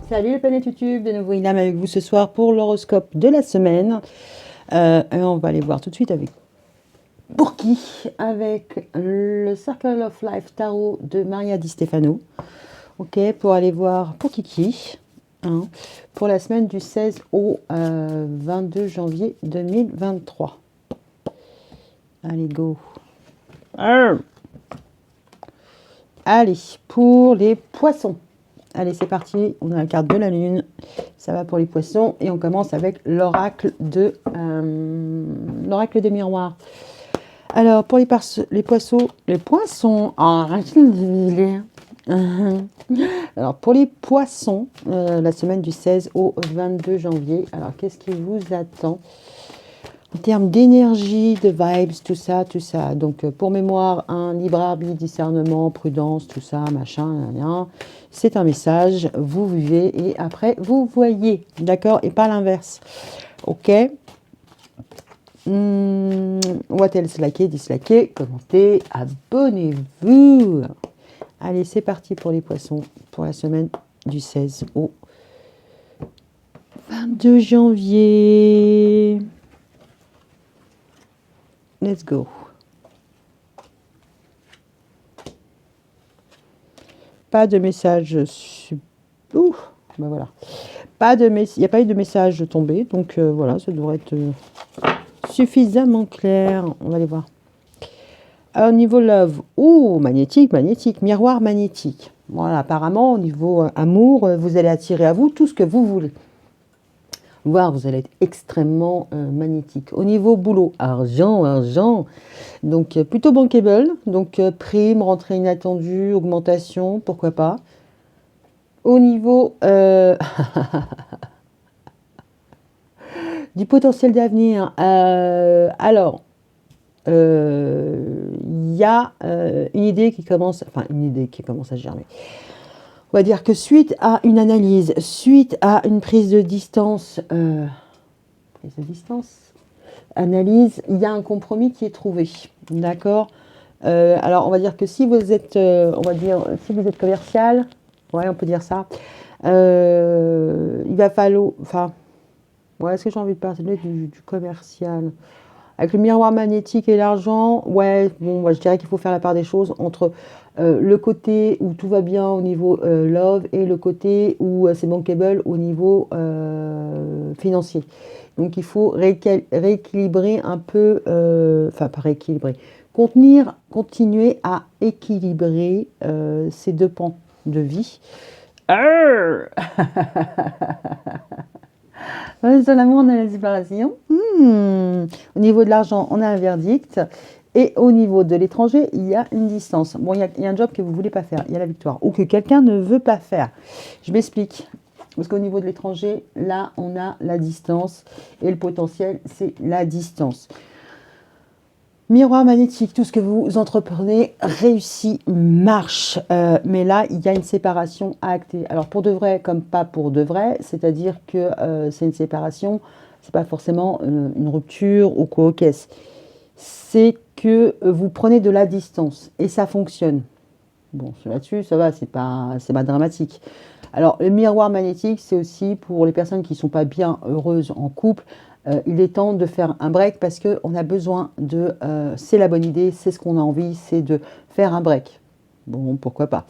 Salut les planètes YouTube, de nouveau Ilham avec vous ce soir pour l'horoscope de la semaine. Et on va aller voir tout de suite avec pour qui avec le Circle of Life Tarot de Maria Di Stefano. Ok, pour aller voir pour Kiki, hein, pour la semaine du 16 au 22 janvier 2023. Allez, go. Allez, pour les poissons. Allez, c'est parti. On a la carte de la lune. Ça va pour les poissons. Et on commence avec l'oracle des miroirs. Alors, pour les poissons, alors, pour les poissons, la semaine du 16 au 22 janvier. Alors, qu'est-ce qui vous attend en termes d'énergie, de vibes, tout ça, tout ça. Donc, pour mémoire, un libre arbitre, discernement, prudence, tout ça, machin, rien. C'est un message, vous vivez et après, vous voyez, d'accord? Et pas l'inverse, ok? What else, likez, dislikez, commentez, abonnez-vous. Allez, c'est parti pour les poissons, pour la semaine du 16 au 22 janvier. Let's go. Pas de message. Ben voilà. Il n'y a pas eu de message tombé, donc voilà, ça devrait être suffisamment clair. On va aller voir. Alors, au niveau love, magnétique, miroir magnétique. Voilà, apparemment, au niveau amour, vous allez attirer à vous tout ce que vous voulez. Voire, vous allez être extrêmement magnétique. Au niveau boulot, argent. Donc, plutôt bankable. Donc, prime, rentrée inattendue, augmentation, pourquoi pas. Au niveau du potentiel d'avenir, alors, il y a une idée qui commence à germer. On va dire que suite à une analyse, suite à une prise de distance, analyse, il y a un compromis qui est trouvé, d'accord. Alors on va dire que si vous êtes, si vous êtes commercial, ouais, on peut dire ça. Il va falloir, est-ce que j'ai envie de parler du commercial? Avec le miroir magnétique et l'argent, moi je dirais qu'il faut faire la part des choses entre le côté où tout va bien au niveau love et le côté où c'est bankable au niveau financier. Donc il faut rééquilibrer un peu, pas rééquilibrer, continuer à équilibrer ces deux pans de vie. Sur l'amour, on a la séparation. Au niveau de l'argent, on a un verdict. Et au niveau de l'étranger, il y a une distance. Bon, il y a un job que vous ne voulez pas faire, il y a la victoire. Ou que quelqu'un ne veut pas faire. Je m'explique. Parce qu'au niveau de l'étranger, là, on a la distance. Et le potentiel, c'est la distance. Miroir magnétique, tout ce que vous entreprenez réussit, marche. Mais là, il y a une séparation à acter. Alors, pour de vrai, comme pas pour de vrai, c'est-à-dire que c'est une séparation, c'est pas forcément une rupture ou quoi, qu'est-ce. C'est que vous prenez de la distance et ça fonctionne. Bon, là-dessus, ça va, c'est pas dramatique. Alors, le miroir magnétique, c'est aussi pour les personnes qui ne sont pas bien heureuses en couple. Il est temps de faire un break parce qu'on a besoin de... c'est la bonne idée, c'est ce qu'on a envie, c'est de faire un break. Bon, pourquoi pas.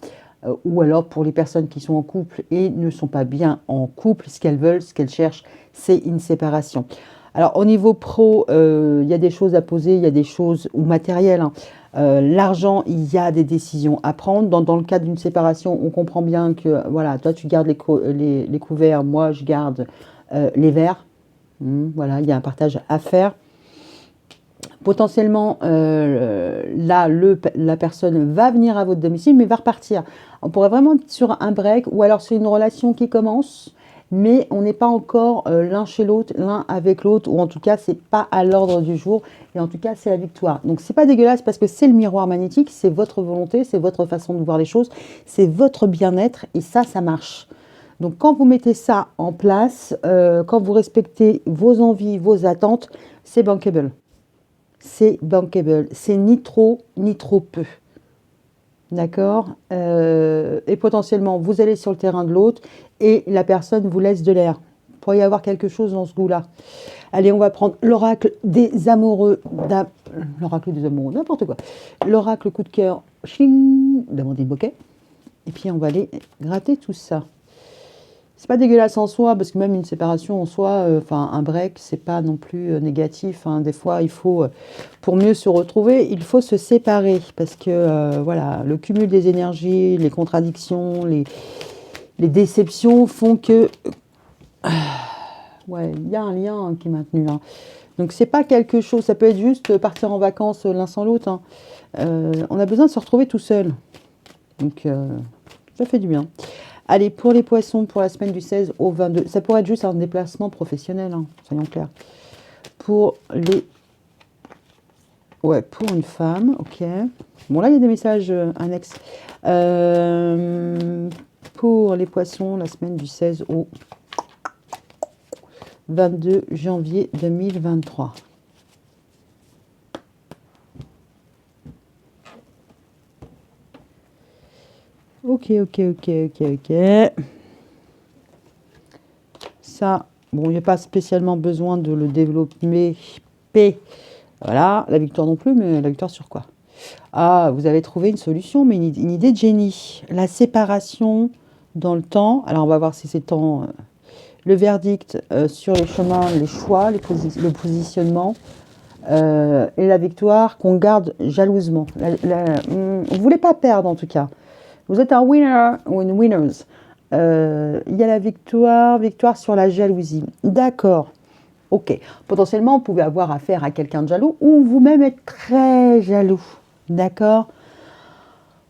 Ou alors, pour les personnes qui sont en couple et ne sont pas bien en couple, ce qu'elles veulent, ce qu'elles cherchent, c'est une séparation. Alors, au niveau pro, il y a des choses à poser, il y a des choses ou matérielles. L'argent, il y a des décisions à prendre. Dans le cadre d'une séparation, on comprend bien que, voilà, toi, tu gardes les couverts, moi, je garde les verres. Voilà, il y a un partage à faire. Potentiellement, la personne va venir à votre domicile, mais va repartir. On pourrait vraiment être sur un break, ou alors c'est une relation qui commence, mais on n'est pas encore l'un chez l'autre, l'un avec l'autre, ou en tout cas, c'est pas à l'ordre du jour, et en tout cas, c'est la victoire. Donc, c'est pas dégueulasse parce que c'est le miroir magnétique, c'est votre volonté, c'est votre façon de voir les choses, c'est votre bien-être, et ça marche. Donc, quand vous mettez ça en place, quand vous respectez vos envies, vos attentes, c'est bankable. C'est bankable. C'est ni trop peu. d'accord? Et potentiellement, vous allez sur le terrain de l'autre et la personne vous laisse de l'air. Il pourrait y avoir quelque chose dans ce goût-là. Allez, on va prendre l'oracle des amoureux, l'oracle des amoureux, n'importe quoi. L'oracle coup de cœur, chling, d'Amandine Boquet. Et puis on va aller gratter tout ça. C'est pas dégueulasse en soi, parce que même une séparation en soi, enfin un break, c'est pas non plus négatif, hein. Des fois, il faut, pour mieux se retrouver, il faut se séparer, parce que voilà, le cumul des énergies, les contradictions, les déceptions font que, ouais, il y a un lien qui est maintenu, hein. Donc c'est pas quelque chose, ça peut être juste partir en vacances l'un sans l'autre, hein. On a besoin de se retrouver tout seul. Donc ça fait du bien. Allez, pour les poissons, pour la semaine du 16 au 22, ça pourrait être juste un déplacement professionnel, hein, soyons clairs. Pour les... Ouais, pour une femme, ok. Bon, là, il y a des messages annexes. Pour les poissons, la semaine du 16 au 22 janvier 2023. Ok, ok, ok, ok, ok. Ça, bon, il n'y a pas spécialement besoin de le développer. Voilà, la victoire non plus, mais la victoire sur quoi? Ah, vous avez trouvé une solution, mais une idée de génie. La séparation dans le temps. Alors, on va voir si c'est temps. Le verdict sur les chemins, les choix, le positionnement. Et la victoire qu'on garde jalousement. Vous ne voulez pas perdre, en tout cas. Vous êtes un winner ou une winners. Il y a la victoire, victoire sur la jalousie. D'accord. Ok. Potentiellement, vous pouvez avoir affaire à quelqu'un de jaloux ou vous-même être très jaloux. D'accord.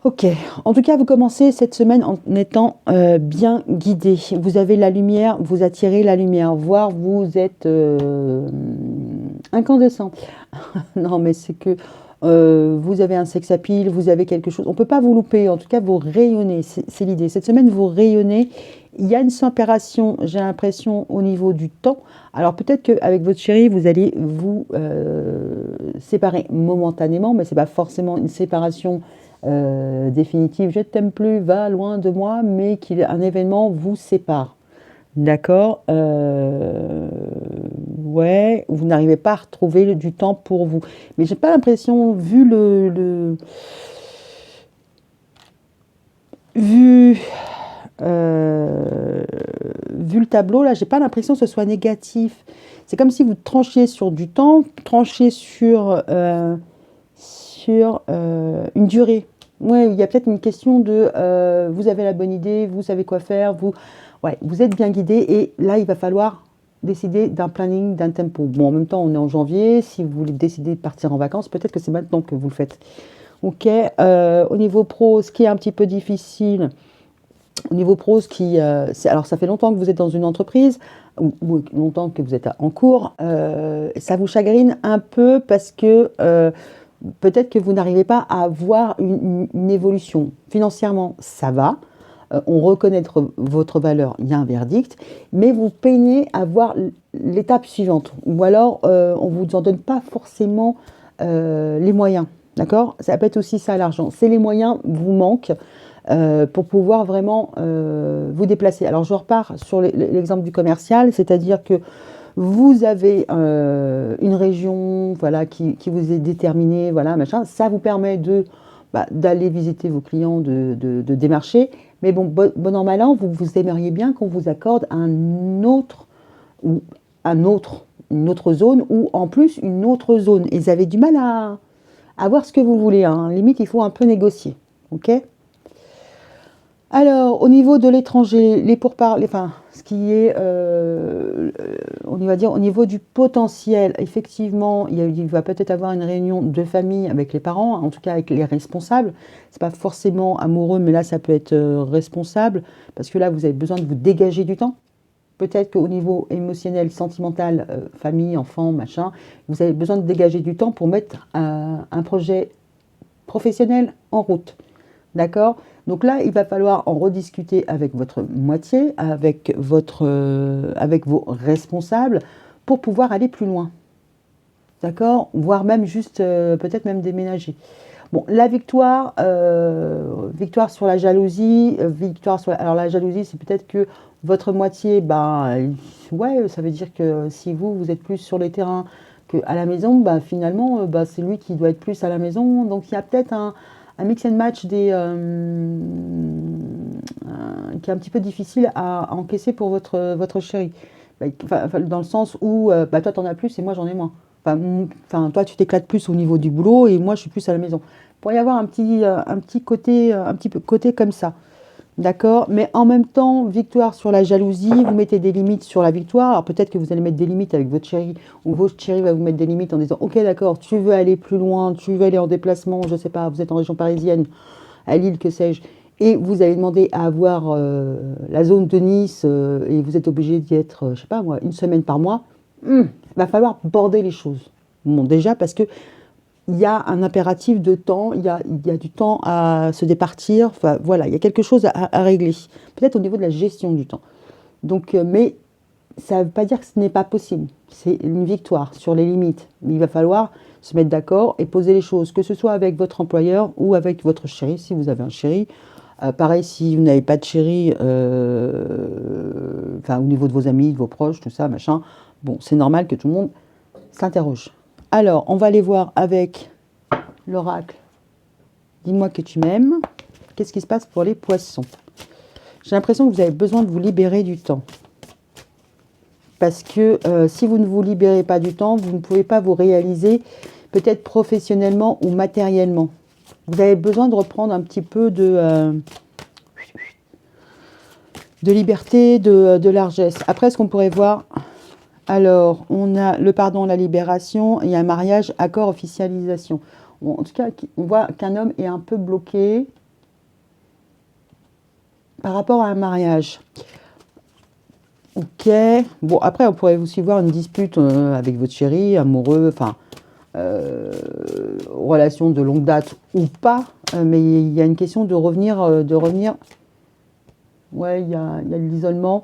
Ok. En tout cas, vous commencez cette semaine en étant bien guidé. Vous avez la lumière, vous attirez la lumière, voire vous êtes incandescent. Non, mais c'est que vous avez un sex appeal, vous avez quelque chose. On ne peut pas vous louper. En tout cas, vous rayonnez. C'est l'idée. Cette semaine, vous rayonnez. Il y a une séparation, j'ai l'impression, au niveau du temps. Alors peut-être qu'avec votre chéri, vous allez vous séparer momentanément, mais ce n'est pas forcément une séparation définitive. Je ne t'aime plus, va loin de moi, mais qu'un événement vous sépare. D'accord. Ouais, vous n'arrivez pas à retrouver du temps pour vous. Mais j'ai pas l'impression, vu, euh, vu le tableau, là, j'ai pas l'impression que ce soit négatif. C'est comme si vous tranchiez sur du temps, tranchiez sur une durée. Ouais, il y a peut-être une question de vous avez la bonne idée, vous savez quoi faire, ouais, vous êtes bien guidé et là, il va falloir décider d'un planning, d'un tempo. Bon, en même temps, on est en janvier. Si vous voulez décider de partir en vacances, peut-être que c'est maintenant que vous le faites. Ok. Au niveau pro, ce qui est un petit peu difficile, au niveau pro, alors ça fait longtemps que vous êtes dans une entreprise ou longtemps que vous êtes en cours, ça vous chagrine un peu parce que peut-être que vous n'arrivez pas à avoir une évolution. Financièrement, ça va. On reconnaît votre valeur, il y a un verdict, mais vous peinez à voir l'étape suivante. Ou alors, on ne vous en donne pas forcément les moyens. D'accord? Ça peut être aussi ça, l'argent. C'est les moyens vous manquent pour pouvoir vraiment vous déplacer. Alors, je repars sur l'exemple du commercial, c'est-à-dire que vous avez une région voilà, qui vous est déterminée, voilà, machin. Ça vous permet d'aller visiter vos clients, de démarcher. Mais bon an, mal an, vous aimeriez bien qu'on vous accorde ou une autre zone, ou en plus une autre zone. Et vous avez du mal à voir ce que vous voulez, hein. Limite, il faut un peu négocier. Ok? Alors, au niveau de l'étranger, les pourparlers, enfin, ce qui est, on va dire, au niveau du potentiel, effectivement, il va peut-être avoir une réunion de famille avec les parents, en tout cas avec les responsables. C'est pas forcément amoureux, mais là, ça peut être responsable, parce que là, vous avez besoin de vous dégager du temps. Peut-être qu'au niveau émotionnel, sentimental, famille, enfant, machin, vous avez besoin de dégager du temps pour mettre un projet professionnel en route. D'accord? Donc là, il va falloir en rediscuter avec votre moitié, avec vos responsables, pour pouvoir aller plus loin. D'accord? Voire même juste, peut-être même déménager. Bon, la victoire, victoire sur la jalousie, victoire sur alors la jalousie, c'est peut-être que votre moitié, ben, ouais, ça veut dire que si vous, vous êtes plus sur les terrains qu'à la maison, bah, finalement, bah, c'est lui qui doit être plus à la maison. Donc, il y a peut-être un mix and match qui est un petit peu difficile à encaisser pour votre chéri. Bah, enfin, dans le sens où bah, toi, tu en as plus et moi, j'en ai moins. Enfin, toi, tu t'éclates plus au niveau du boulot et moi, je suis plus à la maison. Il pourrait y avoir un petit côté, un petit peu côté comme ça. D'accord? Mais en même temps, victoire sur la jalousie, vous mettez des limites sur la victoire. Alors peut-être que vous allez mettre des limites avec votre chéri, ou votre chéri va vous mettre des limites en disant, ok, d'accord, tu veux aller plus loin, tu veux aller en déplacement, je sais pas, vous êtes en région parisienne, à Lille, que sais-je, et vous avez demandé à avoir la zone de Nice, et vous êtes obligé d'y être, je sais pas moi, une semaine par mois. Va falloir border les choses. Bon, déjà parce que il y a un impératif de temps, il y a du temps à se départir, enfin voilà, il y a quelque chose à régler, peut-être au niveau de la gestion du temps. Donc, mais ça ne veut pas dire que ce n'est pas possible, c'est une victoire sur les limites. Mais il va falloir se mettre d'accord et poser les choses, que ce soit avec votre employeur ou avec votre chéri, si vous avez un chéri. Pareil, si vous n'avez pas de chéri, enfin, au niveau de vos amis, de vos proches, tout ça, machin, bon, c'est normal que tout le monde s'interroge. Alors, on va aller voir avec l'oracle. Dis-moi que tu m'aimes. Qu'est-ce qui se passe pour les poissons? J'ai l'impression que vous avez besoin de vous libérer du temps. Parce que si vous ne vous libérez pas du temps, vous ne pouvez pas vous réaliser, peut-être professionnellement ou matériellement. Vous avez besoin de reprendre un petit peu de liberté, de largesse. Après, ce qu'on pourrait voir... Alors, on a le pardon, la libération, il y a un mariage, accord, officialisation. Bon, en tout cas, on voit qu'un homme est un peu bloqué par rapport à un mariage. Ok. Bon, après, on pourrait aussi voir une dispute avec votre chéri, amoureux, enfin, relation de longue date ou pas. Mais il y a une question de revenir, Ouais, il y a l'isolement.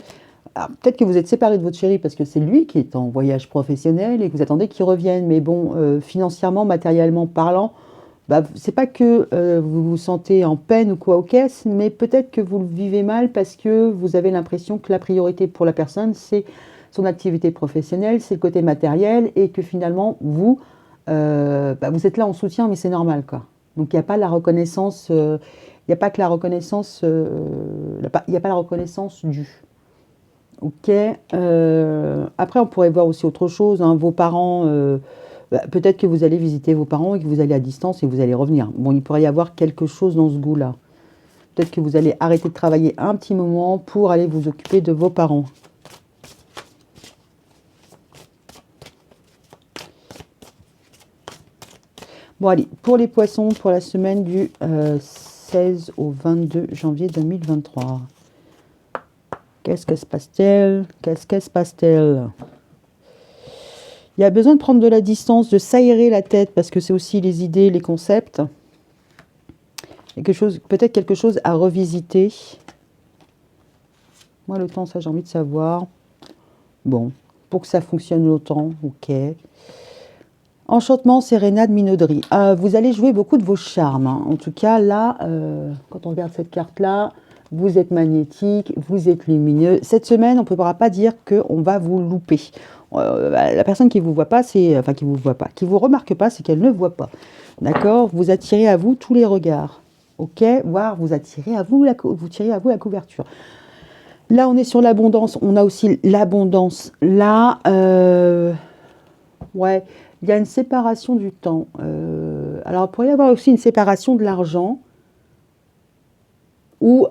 Peut-être que vous êtes séparé de votre chéri parce que c'est lui qui est en voyage professionnel et que vous attendez qu'il revienne. Mais bon, financièrement, matériellement parlant, bah, c'est pas que vous vous sentez en peine ou quoi aux caisses, mais peut-être que vous le vivez mal parce que vous avez l'impression que la priorité pour la personne, c'est son activité professionnelle, c'est le côté matériel et que finalement, vous, bah, vous êtes là en soutien, mais c'est normal, quoi. Donc il n'y a pas la reconnaissance, il n'y a pas que la reconnaissance, il n'y a pas la reconnaissance due. Ok. Après, on pourrait voir aussi autre chose, hein, vos parents. Bah, peut-être que vous allez visiter vos parents et que vous allez à distance et que vous allez revenir. Bon, il pourrait y avoir quelque chose dans ce goût-là. Peut-être que vous allez arrêter de travailler un petit moment pour aller vous occuper de vos parents. Bon, allez, pour les poissons, pour la semaine du 16 au 22 janvier 2023. Qu'est-ce que se passe-t-il? Qu'est-ce que se passe-t-il? Il y a besoin de prendre de la distance, de s'aérer la tête, parce que c'est aussi les idées, les concepts. Peut-être quelque chose à revisiter. Moi, le temps, ça, j'ai envie de savoir. Bon, pour que ça fonctionne longtemps, ok. Enchantement, sérénade, minauderie. Vous allez jouer beaucoup de vos charmes. Hein. En tout cas, là, quand on regarde cette carte-là, vous êtes magnétique, vous êtes lumineux. Cette semaine, on ne pourra pas dire qu'on va vous louper. La personne qui vous voit pas, enfin qui vous voit pas, qui vous remarque pas, c'est qu'elle ne voit pas. D'accord? Vous attirez à vous tous les regards. Ok? Voire vous attirez à vous vous tirez à vous la couverture. Là, on est sur l'abondance. On a aussi l'abondance. Là, ouais, il y a une séparation du temps. Alors, il pourrait y avoir aussi une séparation de l'argent ou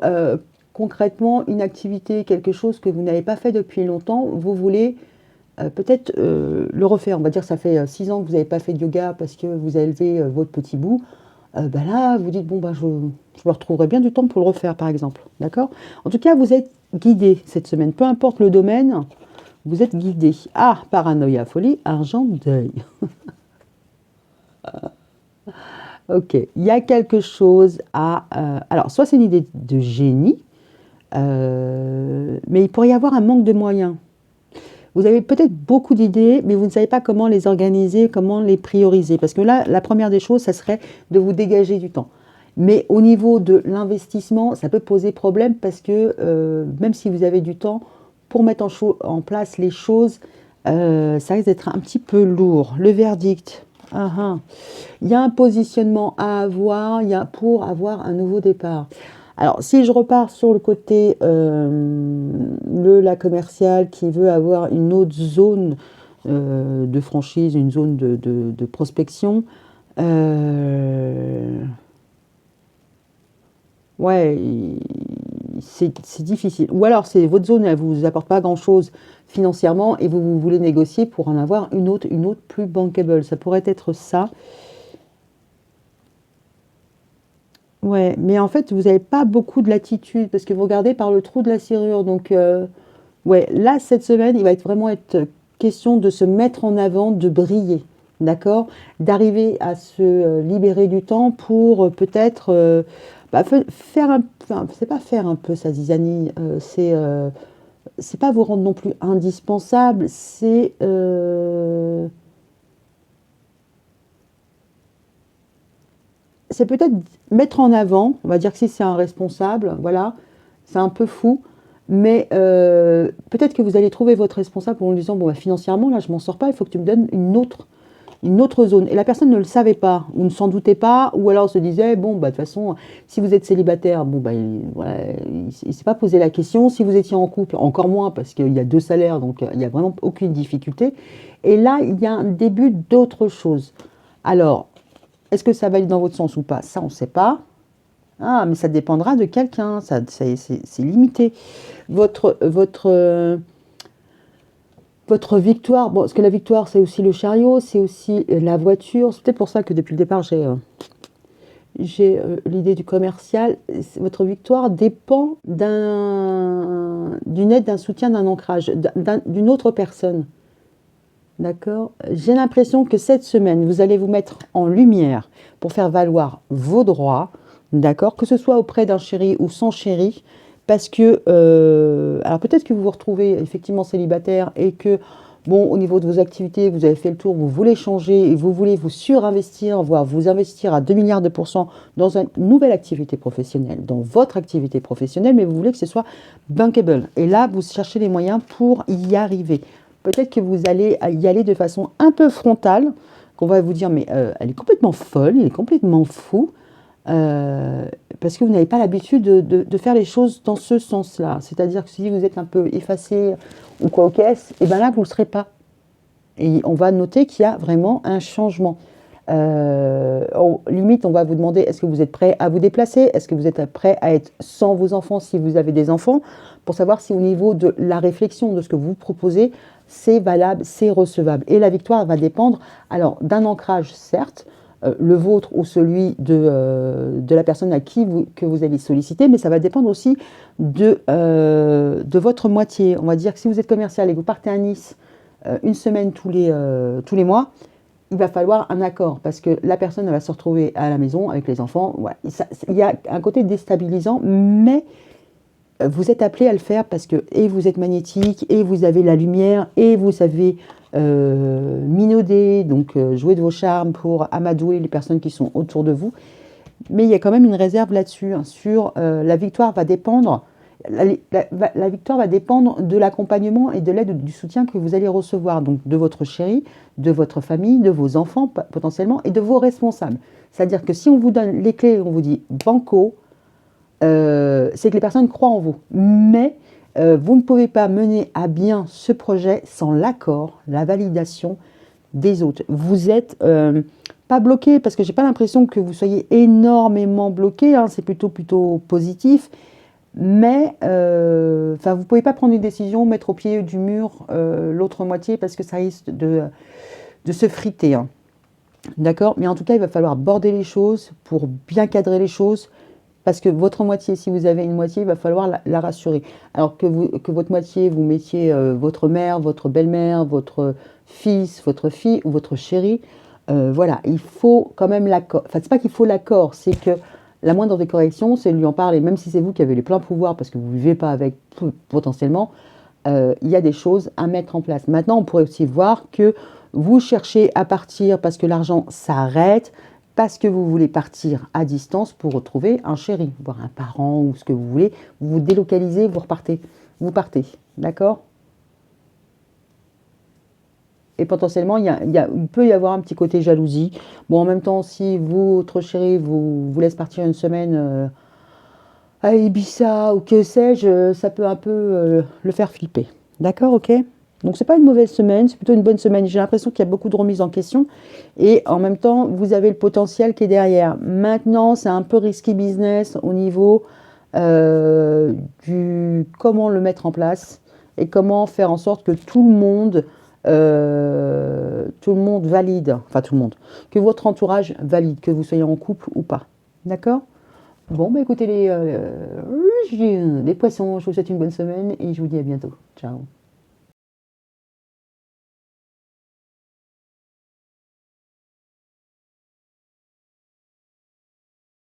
concrètement une activité, quelque chose que vous n'avez pas fait depuis longtemps. Vous voulez peut-être le refaire. On va dire que ça fait 6 ans que vous n'avez pas fait de yoga parce que vous avez élevé votre petit bout. Ben là, vous dites, bon, ben, je me retrouverai bien du temps pour le refaire, par exemple. D'accord? En tout cas, vous êtes guidé cette semaine. Peu importe le domaine, vous êtes guidé. Ah, paranoïa, folie, argent, deuil. Ok, il y a quelque chose à... alors, soit c'est une idée de génie, mais il pourrait y avoir un manque de moyens. Vous avez peut-être beaucoup d'idées, mais vous ne savez pas comment les organiser, comment les prioriser. Parce que là, la première des choses, ça serait de vous dégager du temps. Mais au niveau de l'investissement, ça peut poser problème parce que même si vous avez du temps pour mettre en place les choses, ça risque d'être un petit peu lourd. Le verdict. Ah, ah. Il y a un positionnement à avoir pour avoir un nouveau départ. Alors, si je repars sur le côté la commerciale qui veut avoir une autre zone de franchise, une zone de prospection, euh, ouais, c'est difficile. Ou alors, c'est votre zone, elle vous apporte pas grand-chose financièrement et vous voulez négocier pour en avoir une autre plus bankable. Ça pourrait être ça. Ouais, mais en fait, vous n'avez pas beaucoup de latitude parce que vous regardez par le trou de la serrure. Donc, ouais, là, cette semaine, il va vraiment être question de se mettre en avant, de briller, d'accord? D'arriver à se libérer du temps pour peut-être faire un, enfin, c'est pas faire un peu sa zizanie, c'est pas vous rendre non plus indispensable, c'est peut-être mettre en avant, on va dire que si c'est un responsable, voilà, c'est un peu fou, mais peut-être que vous allez trouver votre responsable en lui disant, bon, bah, financièrement, là, je m'en sors pas, il faut que tu me donnes une autre zone. Et la personne ne le savait pas, ou ne s'en doutait pas, ou alors se disait, bon, bah, de toute façon, si vous êtes célibataire, bon, bah, voilà, il ne s'est pas posé la question. Si vous étiez en couple, encore moins, parce qu'il y a deux salaires, donc il n'y a vraiment aucune difficulté. Et là, il y a un début d'autre chose. Alors, est-ce que ça va aller dans votre sens ou pas? Ça, on ne sait pas. Ah, mais ça dépendra de quelqu'un, c'est limité. Votre victoire, bon, parce que la victoire, c'est aussi le chariot, c'est aussi la voiture. C'est peut-être pour ça que depuis le départ, j'ai l'idée du commercial. Votre victoire dépend d'une aide, d'un soutien, d'un ancrage, d'une autre personne. D'accord? J'ai l'impression que cette semaine, vous allez vous mettre en lumière pour faire valoir vos droits, d'accord? Que ce soit auprès d'un chéri ou sans chéri, parce que, alors peut-être que vous vous retrouvez effectivement célibataire et que, bon, au niveau de vos activités, vous avez fait le tour, vous voulez changer et vous voulez vous surinvestir, voire vous investir à 2 milliards de pourcents dans une nouvelle activité professionnelle, dans votre activité professionnelle, mais vous voulez que ce soit bankable. Et là, vous cherchez les moyens pour y arriver. Peut-être que vous allez y aller de façon un peu frontale, qu'on va vous dire, mais elle est complètement folle, il est complètement fou, euh, parce que vous n'avez pas l'habitude de faire les choses dans ce sens-là. C'est-à-dire que si vous êtes un peu effacé ou quoi aux caisses, et bien là, vous ne le serez pas. Et on va noter qu'il y a vraiment un changement. Limite, on va vous demander, est-ce que vous êtes prêt à vous déplacer? Est-ce que vous êtes prêt à être sans vos enfants si vous avez des enfants? Pour savoir si au niveau de la réflexion de ce que vous proposez, c'est valable, c'est recevable. Et la victoire va dépendre alors d'un ancrage, certes, le vôtre ou celui de la personne à qui que vous allez solliciter, mais ça va dépendre aussi de votre moitié. On va dire que si vous êtes commercial et que vous partez à Nice une semaine tous les mois, il va falloir un accord parce que la personne elle va se retrouver à la maison avec les enfants. Ouais. Il y a un côté déstabilisant, mais vous êtes appelé à le faire parce que et vous êtes magnétique, et vous avez la lumière, et vous savez minauder, donc jouer de vos charmes pour amadouer les personnes qui sont autour de vous. Mais il y a quand même une réserve là-dessus, hein, sur la victoire va dépendre. La victoire va dépendre de l'accompagnement et de l'aide, du soutien que vous allez recevoir, donc de votre chéri, de votre famille, de vos enfants potentiellement et de vos responsables. C'est-à-dire que si on vous donne les clés, on vous dit banco, c'est que les personnes croient en vous. Mais vous ne pouvez pas mener à bien ce projet sans l'accord, la validation des autres. Vous êtes pas bloqué, parce que j'ai pas l'impression que vous soyez énormément bloqué, hein, c'est plutôt positif, mais vous ne pouvez pas prendre une décision, mettre au pied du mur l'autre moitié, parce que ça risque de se friter. Hein. D'accord? Mais en tout cas, il va falloir border les choses pour bien cadrer les choses, parce que votre moitié, si vous avez une moitié, il va falloir la rassurer. Alors que votre moitié, vous mettiez votre mère, votre belle-mère, votre fils, votre fille ou votre chéri, voilà, il faut quand même l'accord. Enfin, c'est pas qu'il faut l'accord, c'est que la moindre des corrections, c'est de lui en parler, même si c'est vous qui avez les pleins pouvoirs, parce que vous ne vivez pas avec potentiellement. il y a des choses à mettre en place. Maintenant, on pourrait aussi voir que vous cherchez à partir parce que l'argent s'arrête, parce que vous voulez partir à distance pour retrouver un chéri, voire un parent ou ce que vous voulez. Vous vous délocalisez, vous repartez. Vous partez, d'accord? Et potentiellement, il peut y avoir un petit côté jalousie. Bon, en même temps, si votre chéri vous laisse partir une semaine à Ibiza ou que sais-je, ça peut un peu le faire flipper. D'accord, ok? Donc c'est pas une mauvaise semaine, c'est plutôt une bonne semaine. J'ai l'impression qu'il y a beaucoup de remises en question et en même temps, vous avez le potentiel qui est derrière. Maintenant, c'est un peu risky business au niveau du comment le mettre en place et comment faire en sorte que tout le monde valide, enfin tout le monde, que votre entourage valide, que vous soyez en couple ou pas. D'accord? Bon, bah écoutez les poissons, je vous souhaite une bonne semaine et je vous dis à bientôt. Ciao.